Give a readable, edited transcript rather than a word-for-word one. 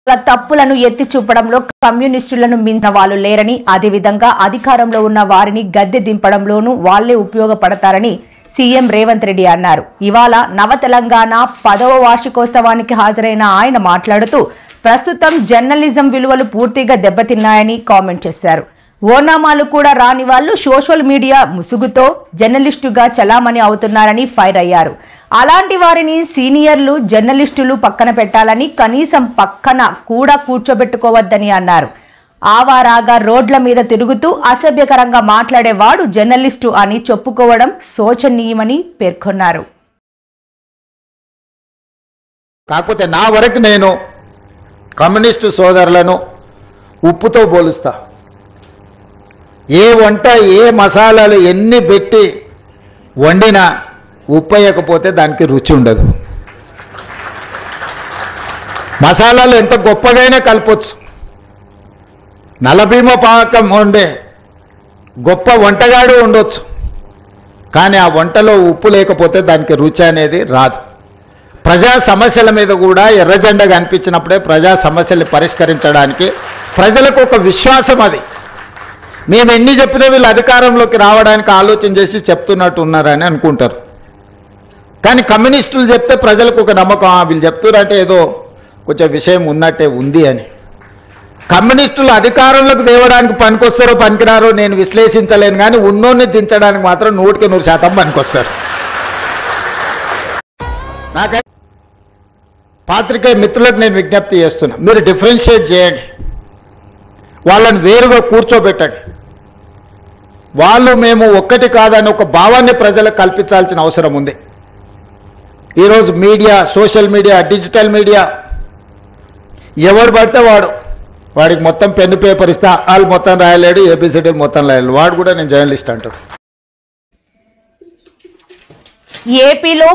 తప్పులను ఎత్తి చూపడంలో కమ్యూనిస్టులను మించిన వాళ్ళు లేరని, అదేవిధంగా అధికారంలో ఉన్న వారిని గద్దె దింపడంలోనూ వాళ్లే ఉపయోగపడతారని సీఎం రేవంత్ రెడ్డి అన్నారు. ఇవాళ నవ తెలంగాణ 10వ వార్షికోత్సవానికి హాజరైన ఆయన మాట్లాడుతూ ప్రస్తుతం జర్నలిజం విలువలు పూర్తిగా దెబ్బతిన్నాయని కామెంట్ చేశారు. ఓనామాలు కూడా రాని వాళ్ళు సోషల్ మీడియా ముసుగుతో జర్నలిస్టుగా చలామణి అవుతున్నారని ఫైర్ అయ్యారు. అలాంటి వారిని సీనియర్లు జర్నలిస్టులు పక్కన పెట్టాలని, కనీసం పక్కన కూడా కూర్చోబెట్టుకోవద్దని అన్నారు. ఆవారాగా రోడ్ల మీద తిరుగుతూ అసభ్యకరంగా మాట్లాడేవాడు జర్నలిస్టు అని చెప్పుకోవడం శోచనీయమని పేర్కొన్నారు. కాకపోతే నా వరకు నేను కమ్యూనిస్టు సోదరులను ఉప్పుతో పోలుస్తా. ఏ వంట ఏ మసాలాలు ఎన్ని పెట్టి వండినా ఉప్పు వేయకపోతే దానికి రుచి ఉండదు. మసాలాలు ఎంత గొప్పగానే కలపొచ్చు. నలభీమ పాకం వండే గొప్ప వంటగాడు ఉండొచ్చు, కానీ ఆ వంటలో ఉప్పు లేకపోతే దానికి రుచి అనేది రాదు. ప్రజా సమస్యల మీద కూడా ఎర్రజెండా కనిపించినప్పుడే ప్రజా సమస్యల్ని పరిష్కరించడానికి ప్రజలకు ఒక విశ్వాసం. అది మేము ఎన్ని చెప్పినా వీళ్ళు అధికారంలోకి రావడానికి ఆలోచన చేసి చెప్తున్నట్టు ఉన్నారని అనుకుంటారు. కానీ కమ్యూనిస్టులు చెప్తే ప్రజలకు ఒక నమ్మకం, వీళ్ళు చెప్తున్నారంటే ఏదో కొంచెం విషయం ఉన్నట్టే ఉంది అని. కమ్యూనిస్టులు అధికారంలోకి తేవడానికి పనికొస్తారో పనికిరారో నేను విశ్లేషించలేను, కానీ ఉన్నోన్ని దించడానికి మాత్రం 100% పనికొస్తారు. నాకైతే పాత్రికేయ మిత్రులకు నేను విజ్ఞప్తి చేస్తున్నా, మీరు డిఫరెన్షియేట్ చేయండి, వాళ్ళని వేరుగా కూర్చోబెట్టండి. వాళ్ళు మేము ఒక్కటి కాదని ఒక భావాన్ని ప్రజలకు కల్పించాల్సిన అవసరం ఉంది. ఈరోజు media, social media, digital media, ఎవడు పడితే వాడికి మొత్తం పెన్ను పేపర్ ఇస్తా వాళ్ళు మొత్తం రాయలేడు, ఏబిసిడి మొత్తం రాయలేడు, వాడు కూడా నేను జర్నలిస్ట్ అంటాడు. ఏపీలో